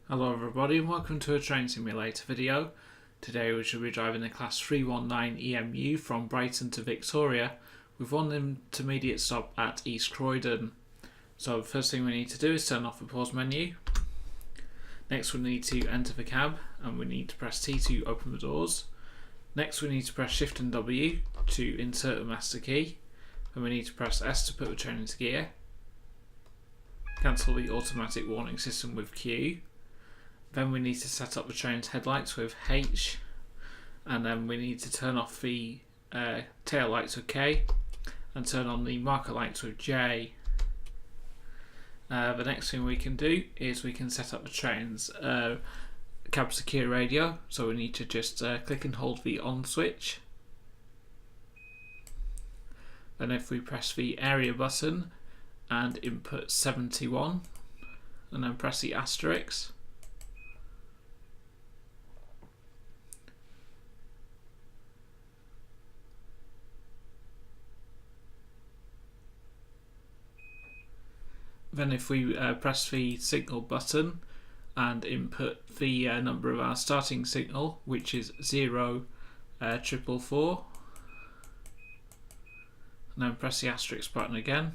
Hello everybody and welcome to a train simulator video. Today we shall be driving the class 319 EMU from Brighton to Victoria with one intermediate stop at East Croydon. So the first thing we need to do is turn off the pause menu. Next we need to enter the cab and we need to press T to open the doors. Next we need to press Shift and W to insert the master key. And we need to press S to put the train into gear. Cancel the automatic warning system with Q. Then we need to set up the train's headlights with H, and then we need to turn off the tail lights with K and turn on the marker lights with J. The next thing we can do is we can set up the train's cab secure radio, so we need to just click and hold the on switch. Then if we press the area button and input 71 and then press the asterisk, then if we press the signal button and input the number of our starting signal, which is 0444, and then press the asterisk button again,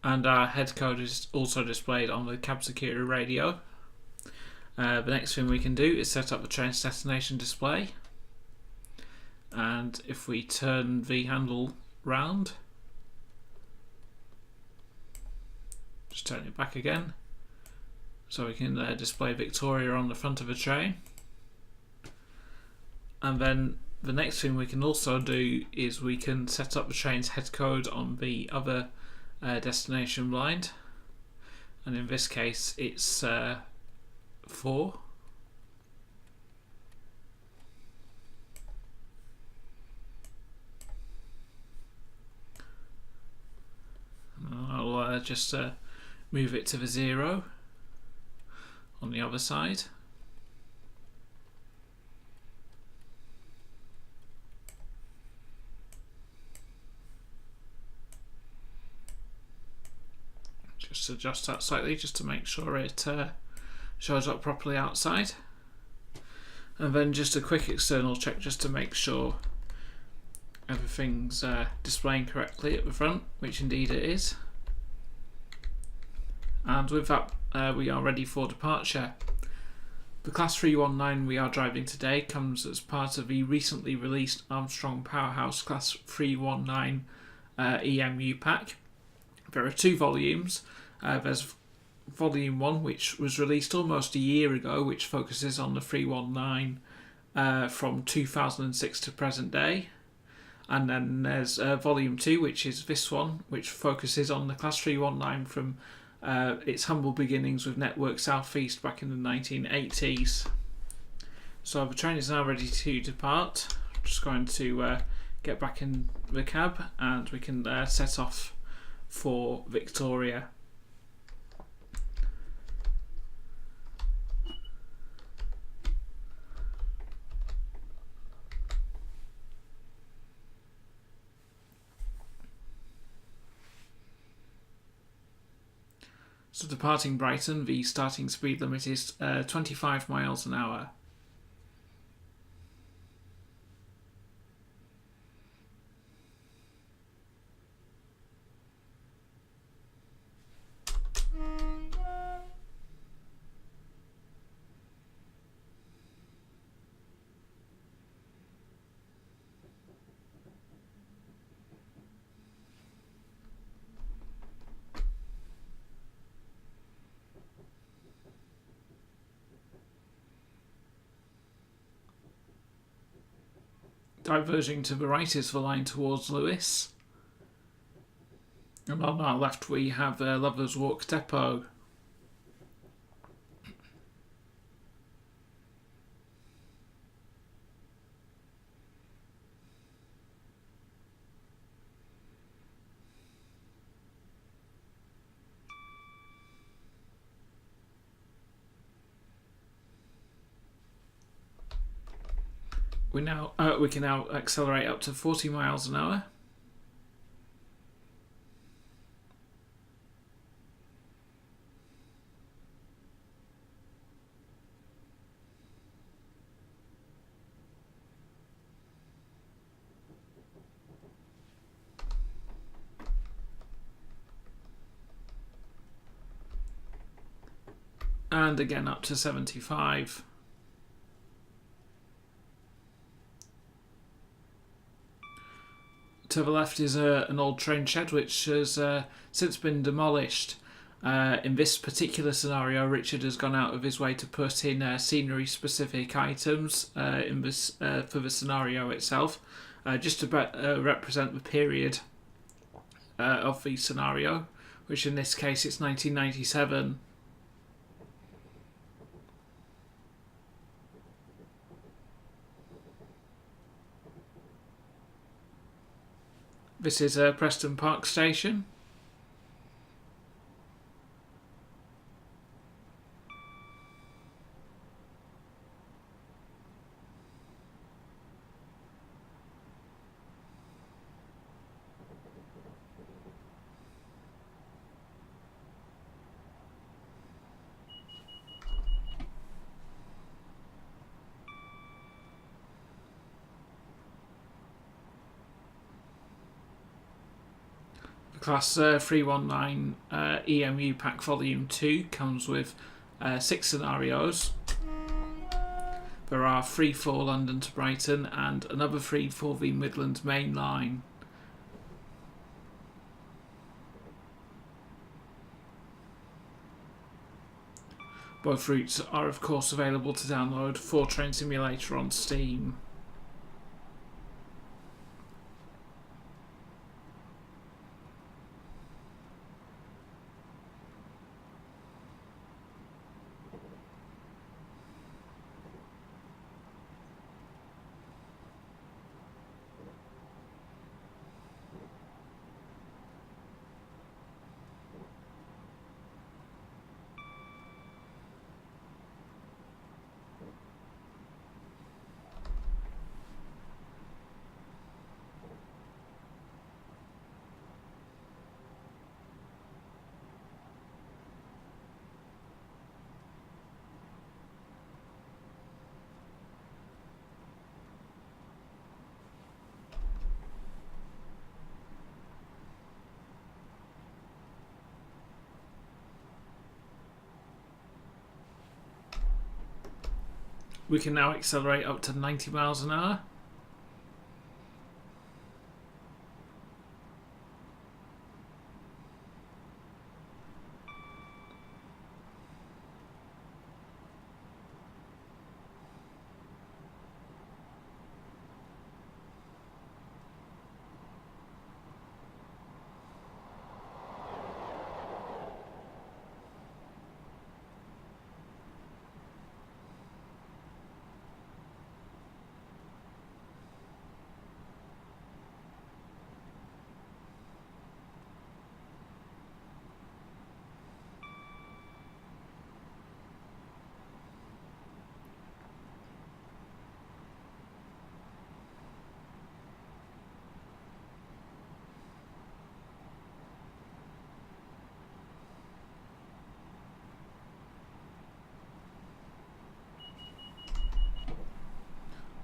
and our head code is also displayed on the cab security radio. The next thing we can do is set up the train's destination display, and if we turn the handle round, just turn it back again, so we can display Victoria on the front of the train. And then the next thing we can also do is we can set up the train's head code on the other destination blind, and in this case it's 4. I'll just move it to the 0 on the other side. Just adjust that slightly just to make sure it shows up properly outside, and then just a quick external check just to make sure everything's displaying correctly at the front, which indeed it is. And with that we are ready for departure. The class 319 we are driving today comes as part of the recently released Armstrong Powerhouse class 319 EMU Pack. There are 2 volumes. There's Volume 1, which was released almost a year ago, which focuses on the 319 from 2006 to present day. And then there's Volume 2, which is this one, which focuses on the Class 319 from its humble beginnings with Network South East back in the 1980s. So the train is now ready to depart. I'm just going to get back in the cab and we can set off for Victoria. So departing Brighton, the starting speed limit is 25 miles an hour. Diverging to the right is the line towards Lewes, and on our left we have Lovers Walk Depot. We can now accelerate up to 40 miles an hour. And again up to 75. To the left is an old train shed which has since been demolished. In this particular scenario, Richard has gone out of his way to put in scenery-specific items in this for the scenario itself, just to represent the period of the scenario, which in this case it's 1997. This is Preston Park Station. Class 319 EMU Pack Volume 2 comes with 6 scenarios. There are 3 for London to Brighton and another 3 for the Midlands Main Line. Both routes are of course available to download for Train Simulator on Steam. We can now accelerate up to 90 miles an hour.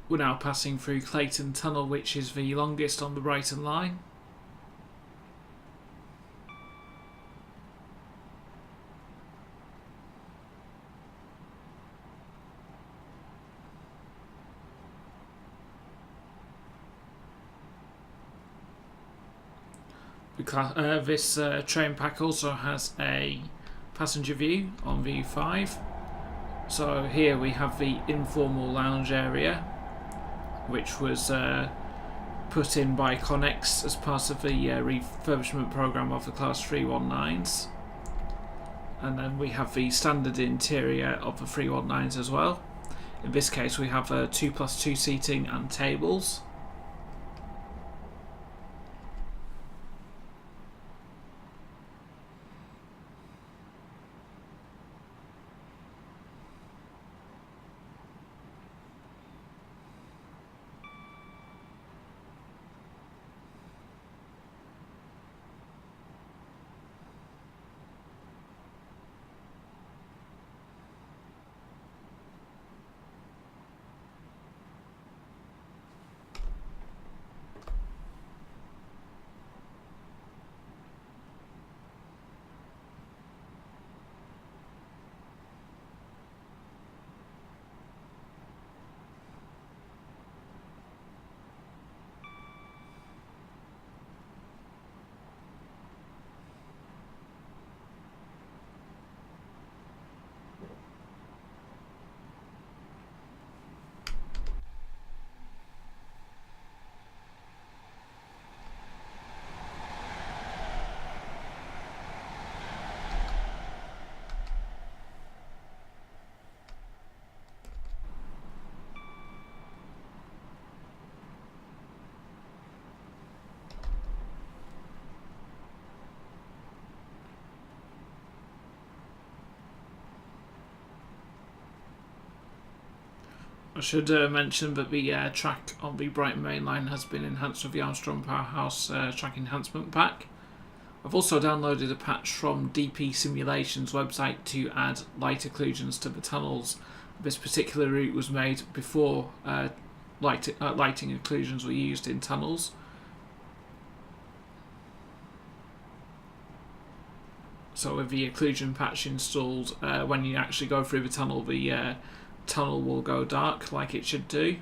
We're now passing through Clayton Tunnel, which is the longest on the Brighton line. This train pack also has a passenger view on view 5. So here we have the informal lounge area, which was put in by Connex as part of the refurbishment programme of the Class 319s. And then we have the standard interior of the 319s as well. In this case we have 2+2 seating and tables. I should mention that the track on the Brighton main line has been enhanced with the Armstrong Powerhouse track enhancement pack. I've also downloaded a patch from DP Simulation's website to add light occlusions to the tunnels. This particular route was made before lighting occlusions were used in tunnels. So with the occlusion patch installed, when you actually go through the tunnel will go dark like it should do.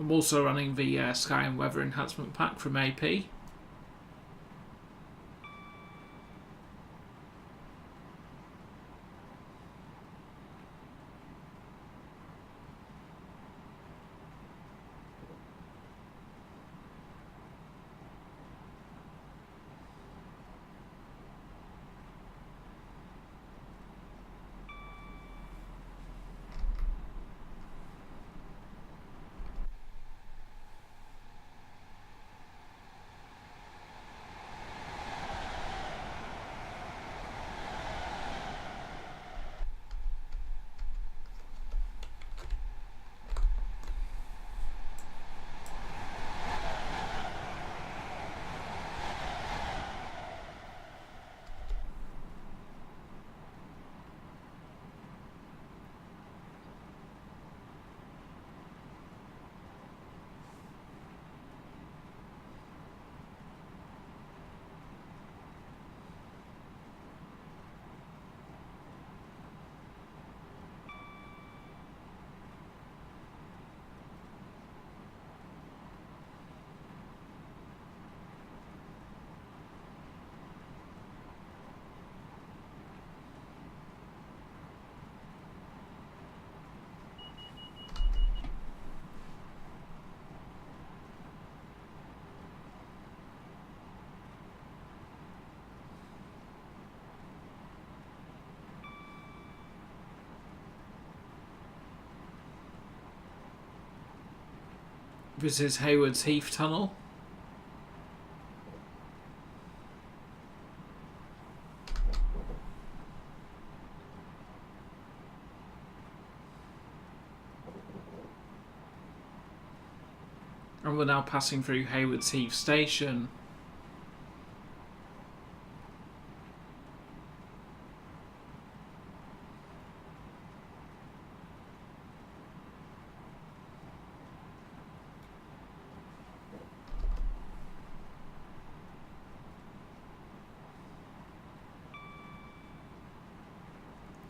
I'm also running the Sky and Weather Enhancement Pack from AP. This is Hayward's Heath Tunnel. And we're now passing through Hayward's Heath Station.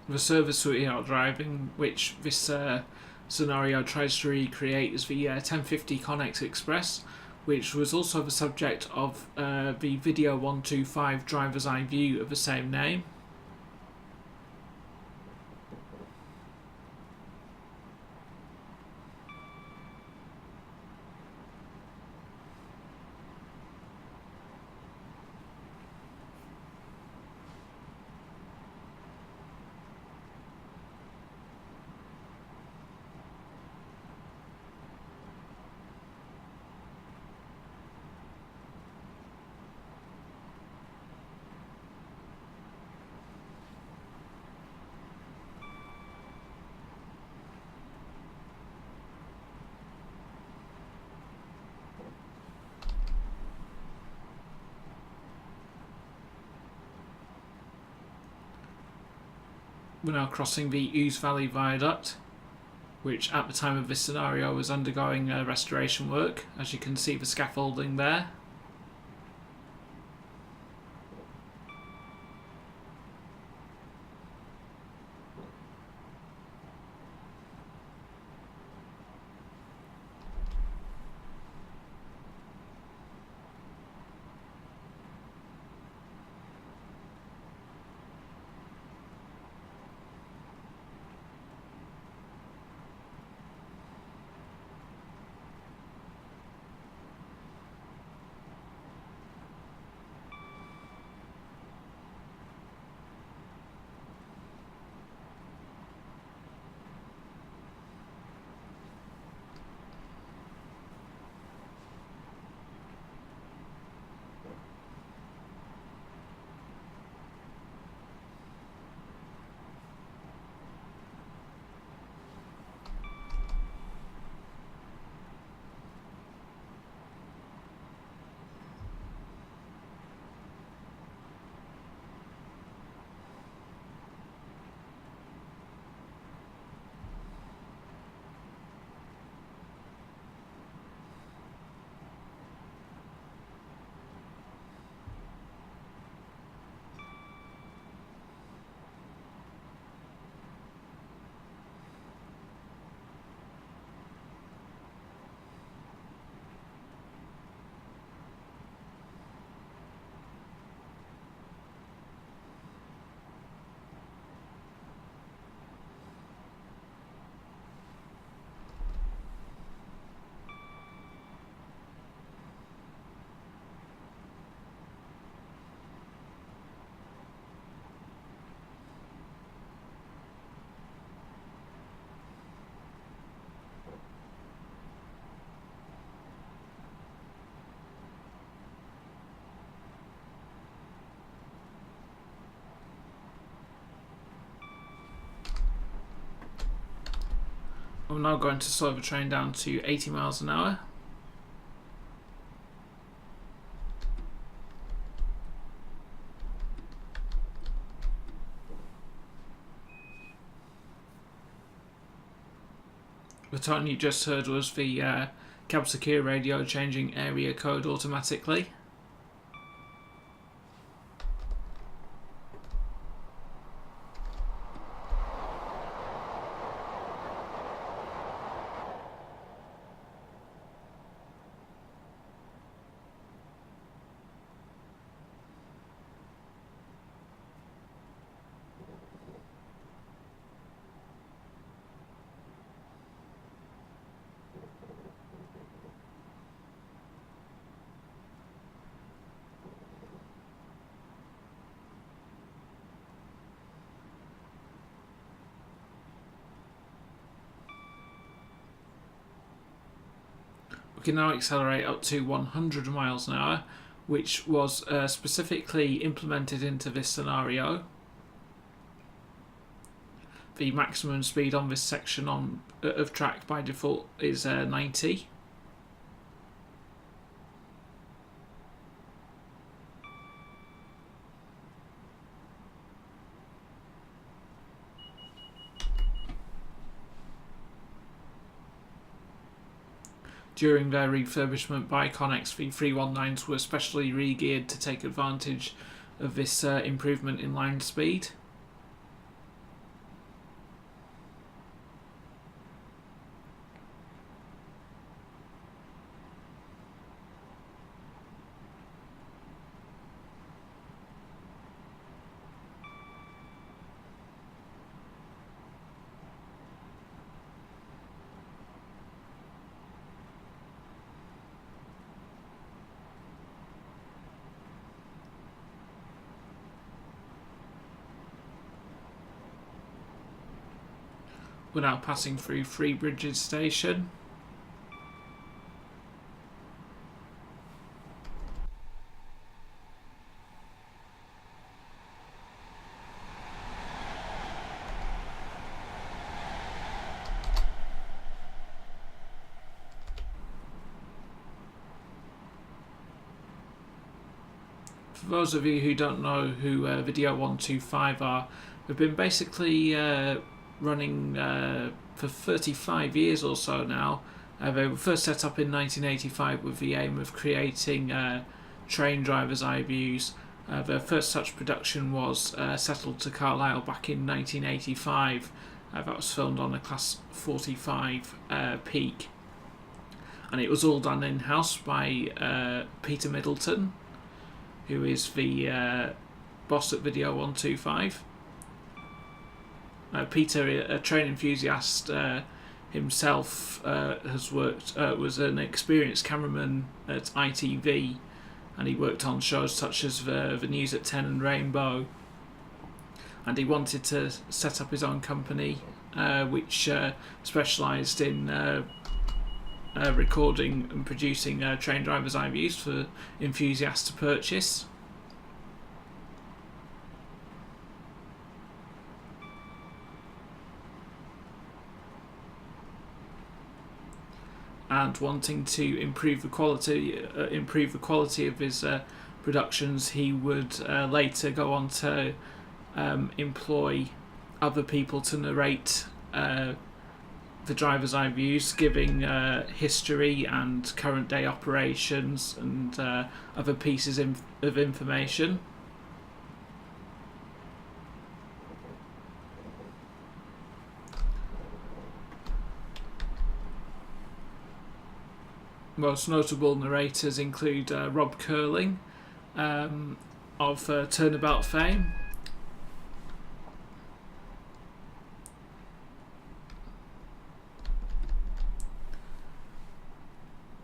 The service we are driving, which this scenario tries to recreate, is the 1050 Connex Express, which was also the subject of the Video 125 driver's eye view of the same name. We're now crossing the Ouse Valley Viaduct, which at the time of this scenario was undergoing restoration work. As you can see, the scaffolding there. I'm now going to slow the train down to 80 miles an hour. The tone you just heard was the cab secure radio changing area code automatically. We can now accelerate up to 100 miles an hour, which was specifically implemented into this scenario. The maximum speed on this section of track by default is 90. During their refurbishment by Connex, the 319s were specially re-geared to take advantage of this improvement in line speed. We're now passing through Three Bridges Station. For those of you who don't know who Video 125 are, we've been basically running for 35 years or so now. They were first set up in 1985 with the aim of creating train drivers' eye views. Their first such production was settled to Carlisle back in 1985. That was filmed on a Class 45 peak. And it was all done in-house by Peter Middleton, who is the boss at Video 125. Peter, a train enthusiast himself, was an experienced cameraman at ITV, and he worked on shows such as the News at 10 and Rainbow. And he wanted to set up his own company, which specialised in recording and producing train drivers' eye views for enthusiasts to purchase. And wanting to improve the quality of his productions, he would later go on to employ other people to narrate the driver's eye views, giving history and current day operations and other pieces of information. Most notable narrators include Rob Curling of Turnabout fame.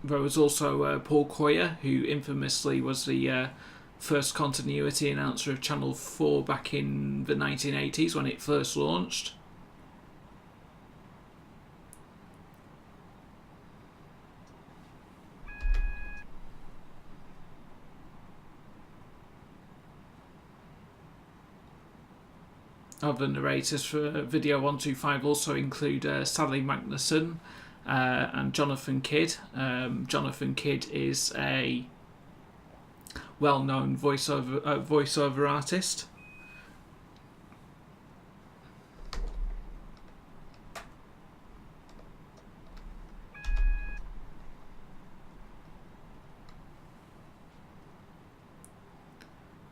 There was also Paul Coyer, who infamously was the first continuity announcer of Channel 4 back in the 1980s when it first launched. Other narrators for Video 125 also include Sally Magnuson and Jonathan Kidd. Jonathan Kidd is a well-known voiceover artist.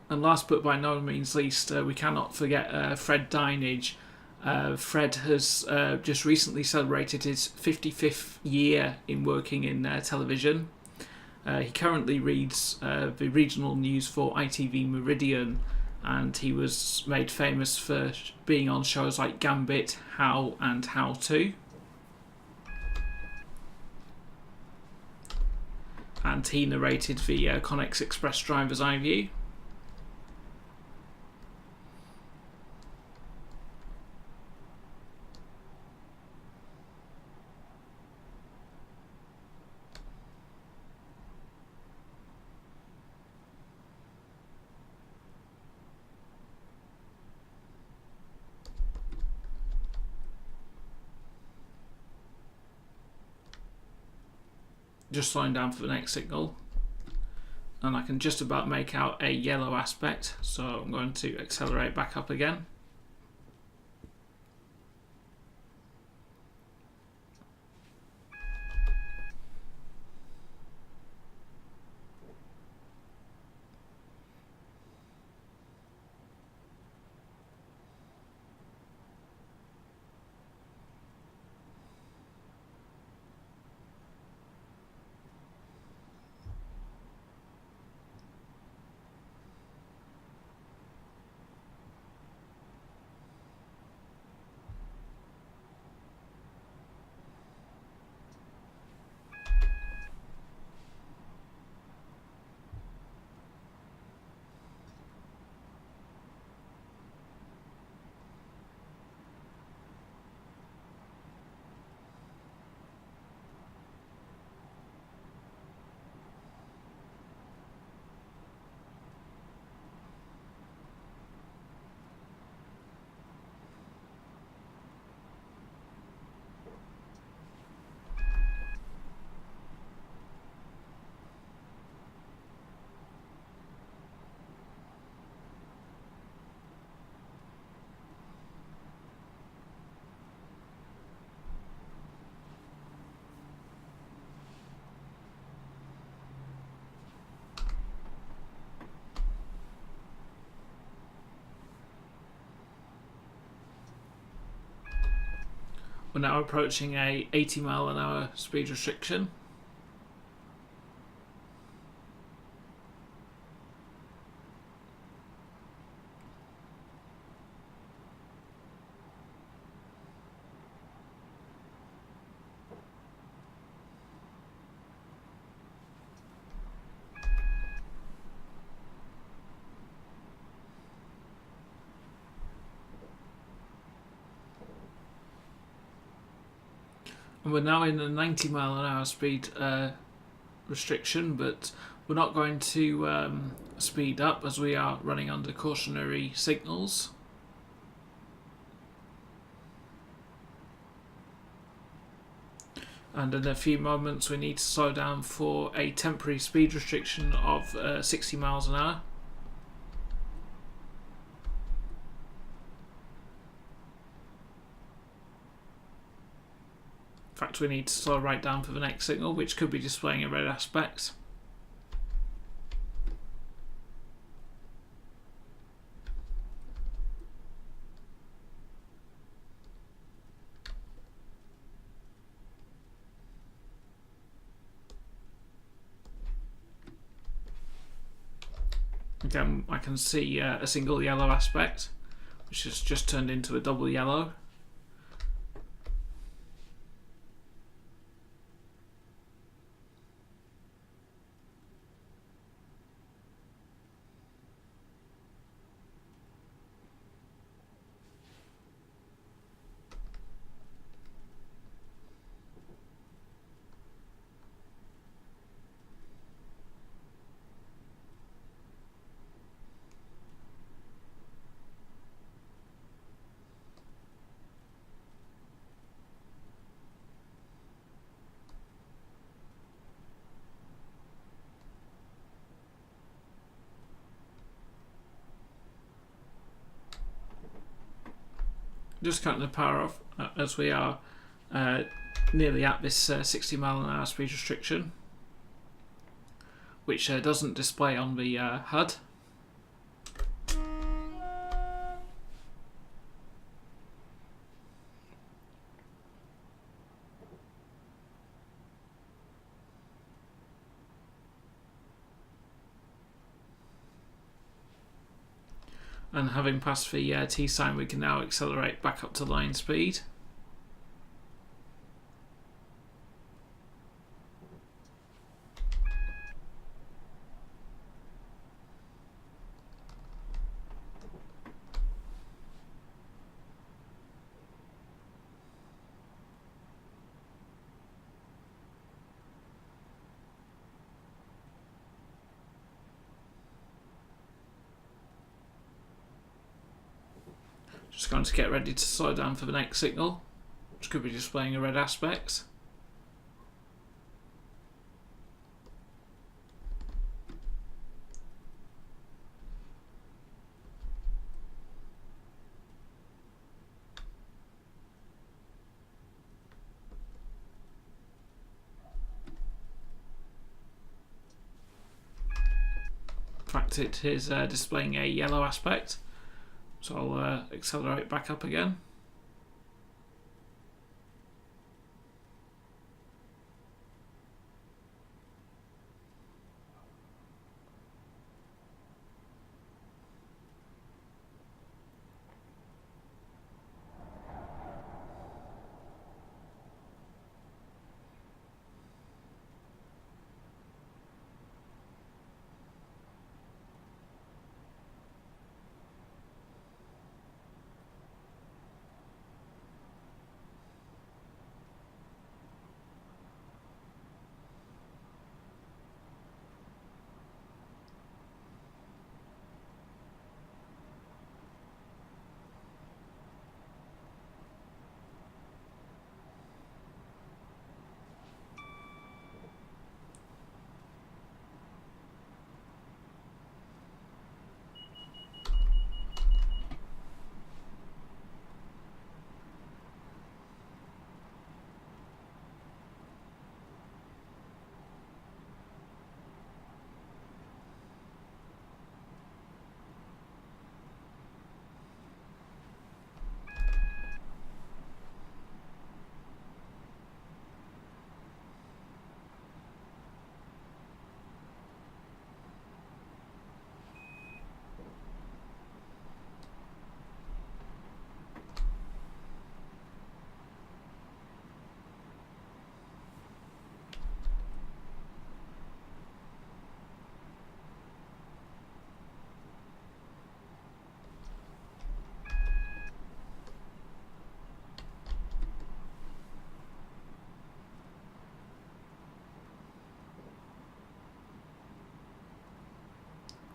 And last but by no means least, we cannot forget Fred Dinage. Fred has just recently celebrated his 55th year in working in television. He currently reads the regional news for ITV Meridian, and he was made famous for being on shows like Gambit, How and How To. And he narrated the Connex Express Driver's Eye View. Just slowing down for the next signal, and I can just about make out a yellow aspect, so I'm going to accelerate back up again. We're now approaching a 80 mph speed restriction. And we're now in a 90 mph speed restriction, but we're not going to speed up as we are running under cautionary signals. And in a few moments we need to slow down for a temporary speed restriction of 60 mph. In fact, we need to slow right down for the next signal, which could be displaying a red aspect. Again, I can see a single yellow aspect, which has just turned into a double yellow. just cutting the power off as we are nearly at this 60 mile an hour speed restriction, which doesn't display on the HUD. And having passed the T sign, we can now accelerate back up to line speed. Just going to get ready to slow down for the next signal, which could be displaying a red aspect. In fact, it is displaying a yellow aspect. So I'll accelerate back up again.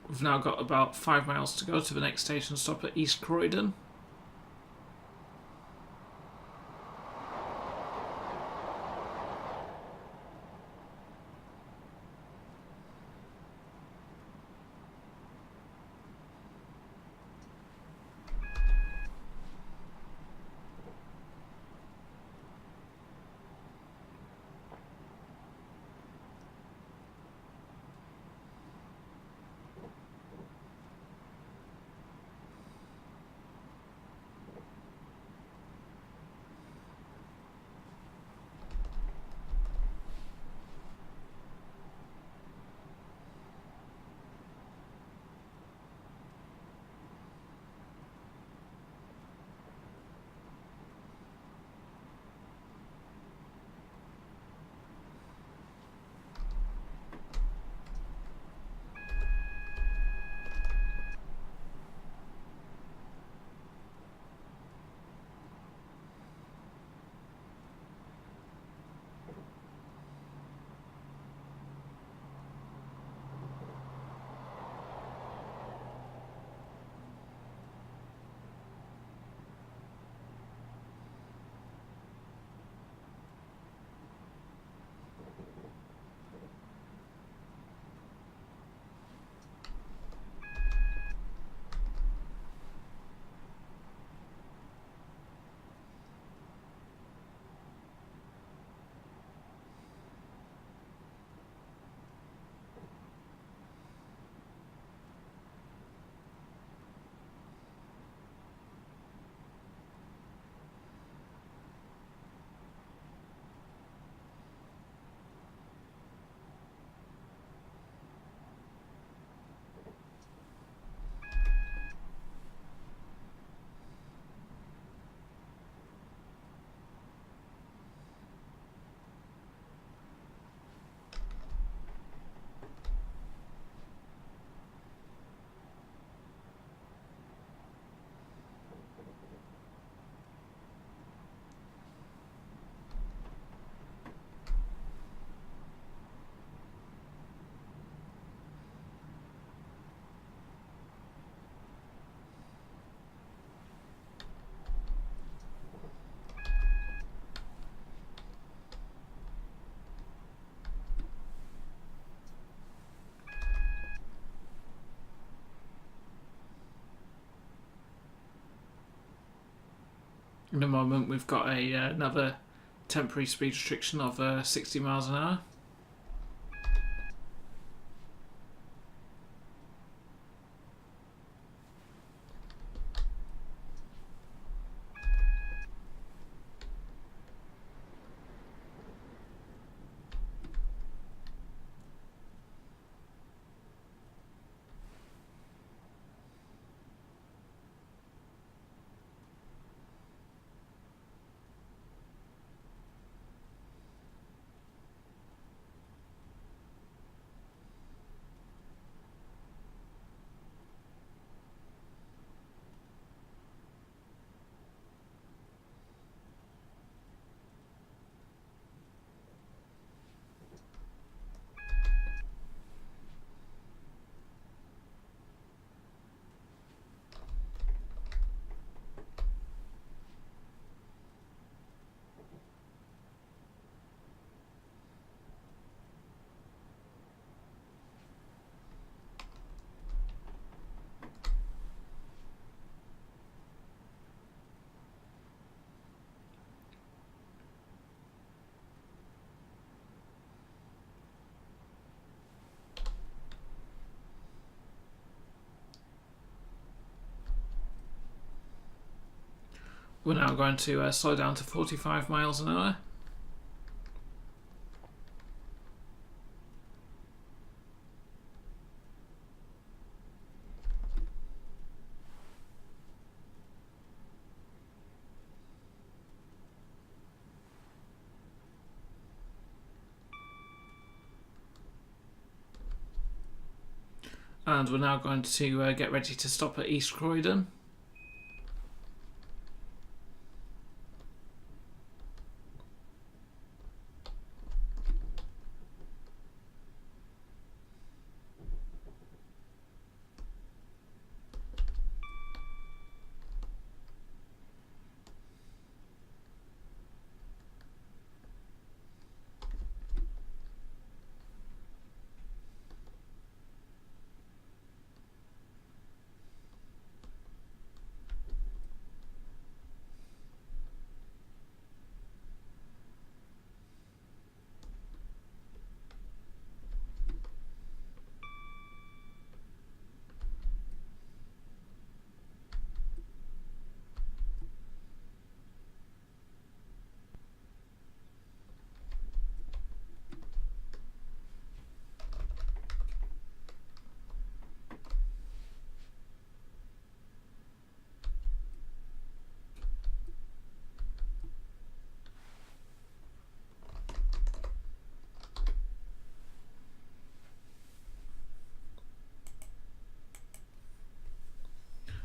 We've now got about 5 miles to go to the next station stop at East Croydon. In the moment we've got another temporary speed restriction of 60 miles an hour. We're now going to slow down to 45 miles an hour. And we're now going to get ready to stop at East Croydon.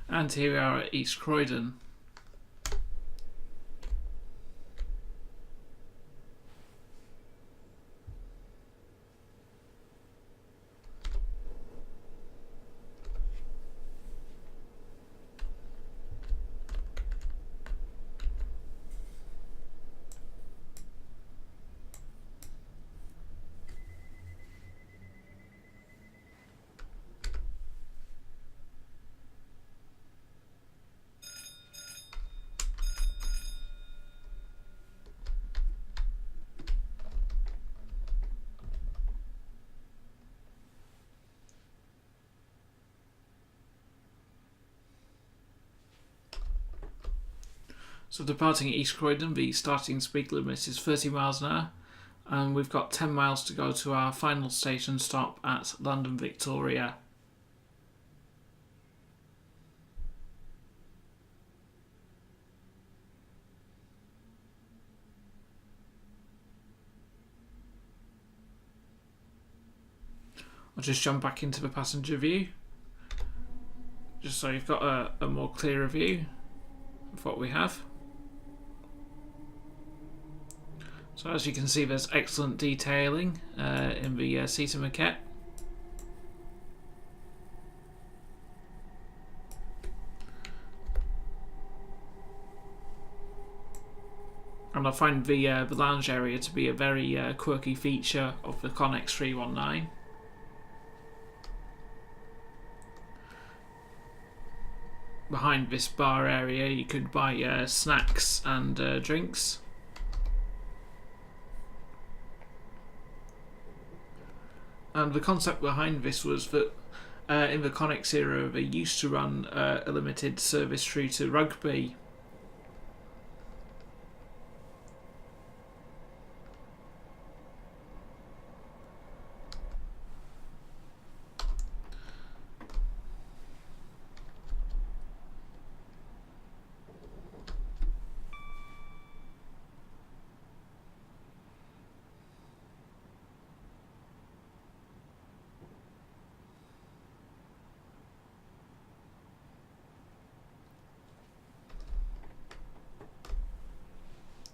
And here we are at East Croydon. So departing East Croydon, the starting speed limit is 30 miles an hour, and we've got 10 miles to go to our final station stop at London Victoria. I'll just jump back into the passenger view, just so you've got a more clearer view of what we have. So as you can see, there's excellent detailing in the seating maquette. And I find the lounge area to be a very quirky feature of the Connex 319. behind this bar area you could buy snacks and drinks. And the concept behind this was that in the Connex era they used to run a limited service through to Rugby.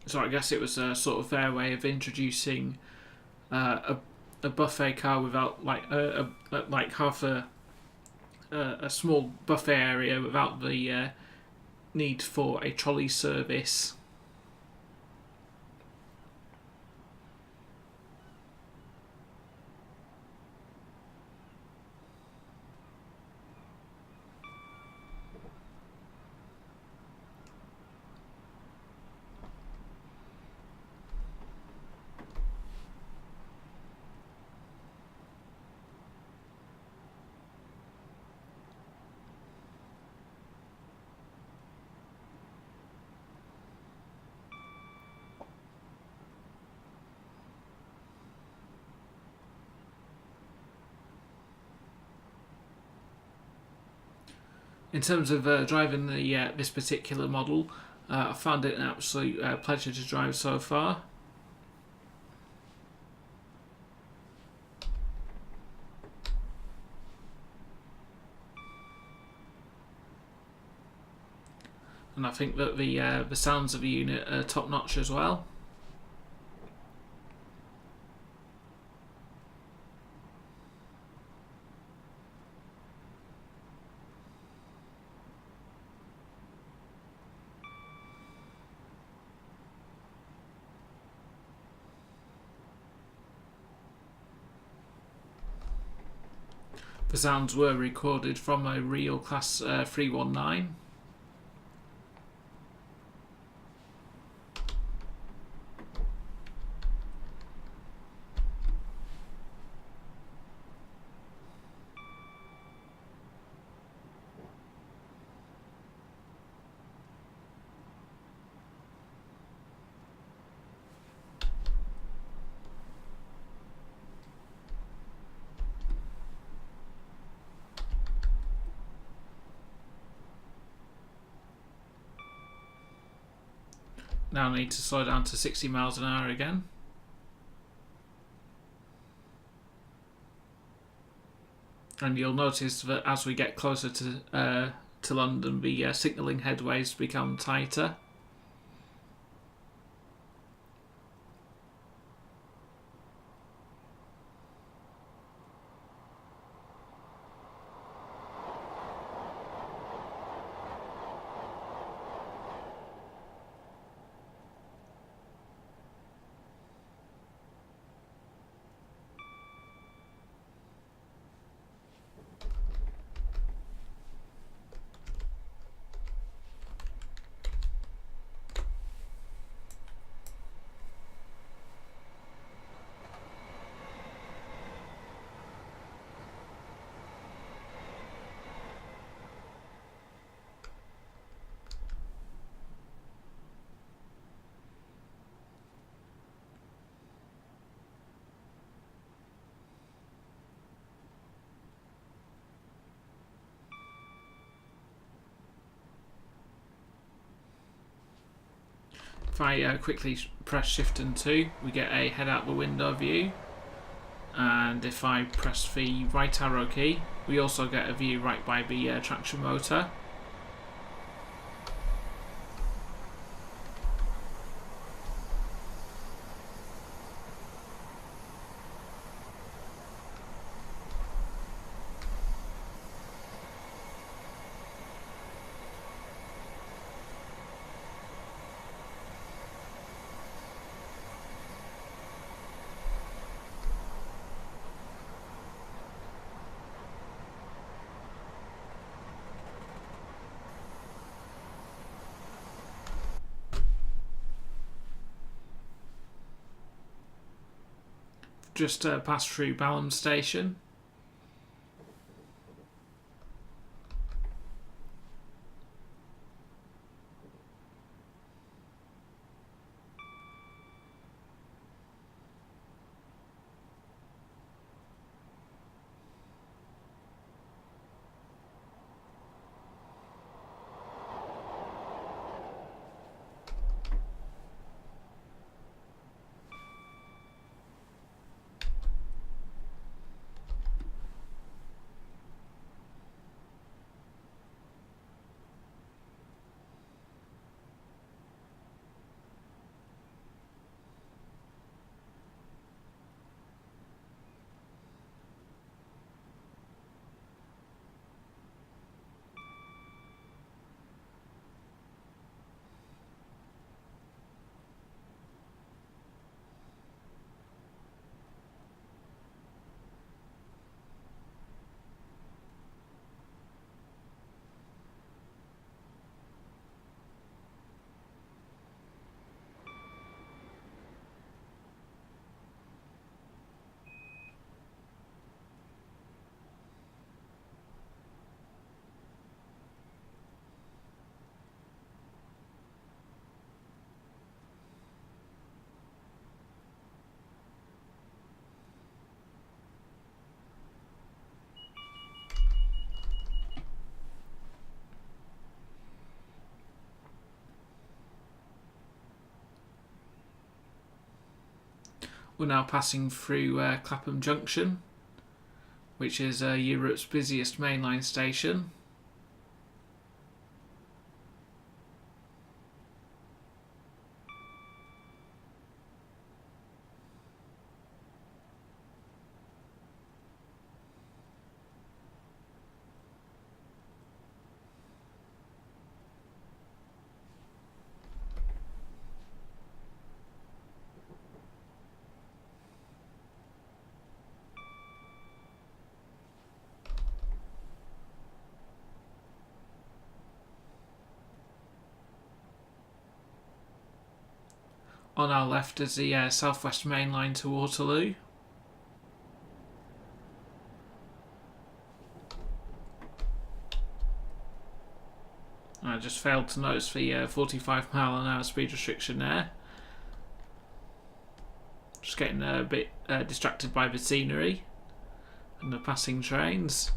So I guess it was a sort of their way of introducing a buffet car without like half a small buffet area without the need for a trolley service. In terms of driving this particular model, I found it an absolute pleasure to drive so far. And I think that the sounds of the unit are top notch as well. The sounds were recorded from a real Class 319. Now I need to slow down to 60 miles an hour again. And you'll notice that as we get closer to London, the signalling headways become tighter. If I quickly press Shift and 2, we get a head out the window view. And if I press the right arrow key, we also get a view right by the traction motor. just passed through Balham Station. We're now passing through Clapham Junction, which is Europe's busiest mainline station. On our left is the South West Main Line to Waterloo. I just failed to notice the 45 mile an hour speed restriction there. Just getting a bit distracted by the scenery and the passing trains.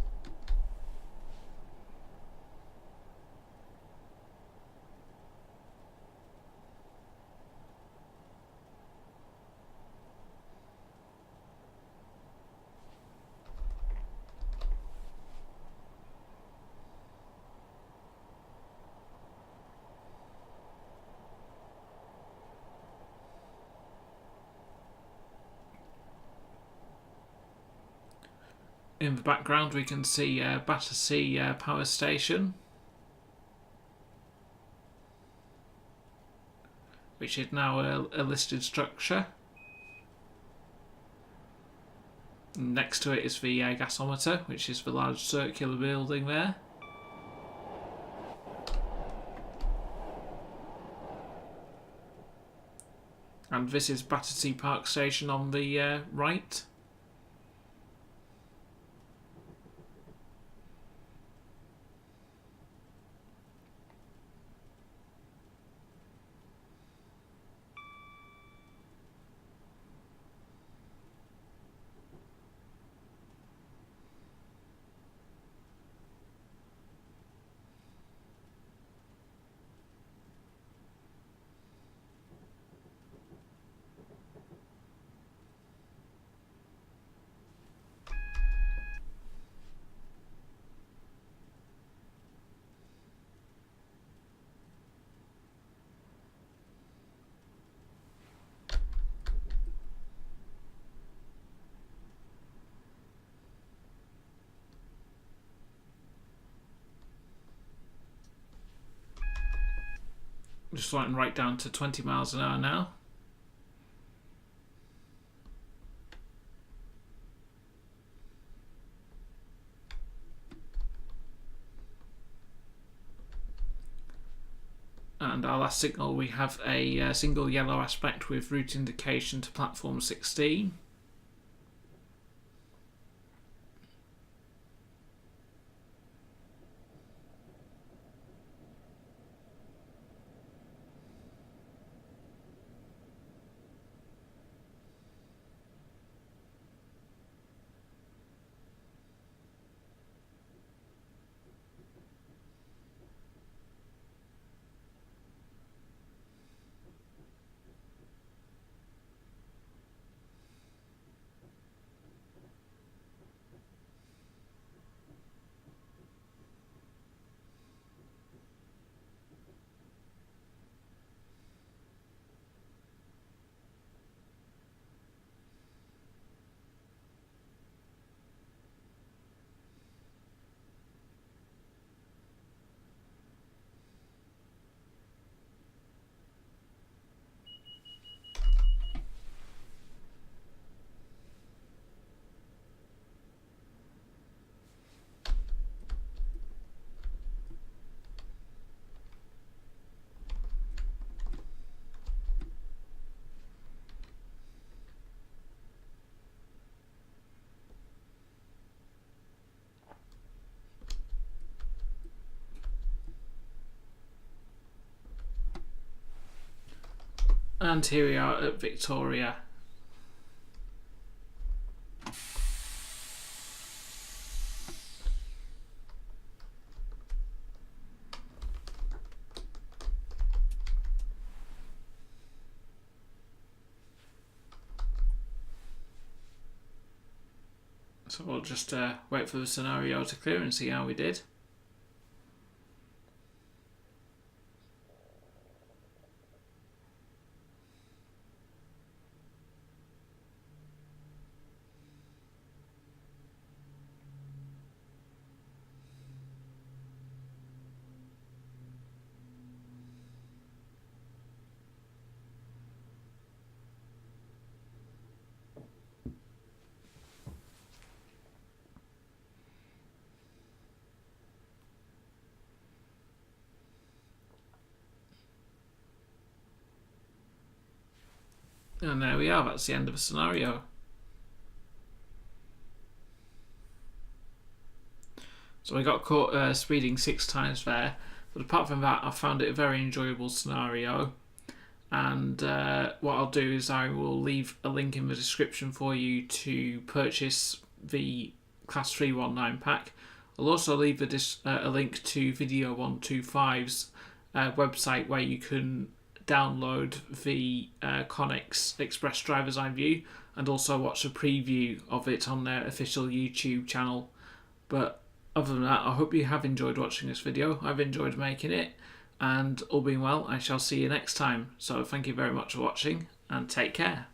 In the background we can see Battersea Power Station, which is now a listed structure. And next to it is the gasometer, which is the large circular building there. And this is Battersea Park Station on the right. Just sliding right down to 20 miles an hour now. And our last signal, we have a single yellow aspect with route indication to platform 16. And here we are at Victoria. So we'll just wait for the scenario to clear and see how we did. And there we are, that's the end of the scenario. So I got caught speeding 6 times there, but apart from that I found it a very enjoyable scenario. And what I'll do is I will leave a link in the description for you to purchase the Class 319 pack. I'll also leave a link to Video 125's website where you can download the Connex Express driver's eye view and also watch a preview of it on their official YouTube channel. But other than that, I hope you have enjoyed watching this video. I've enjoyed making it, and all being well, I shall see you next time. So thank you very much for watching and take care.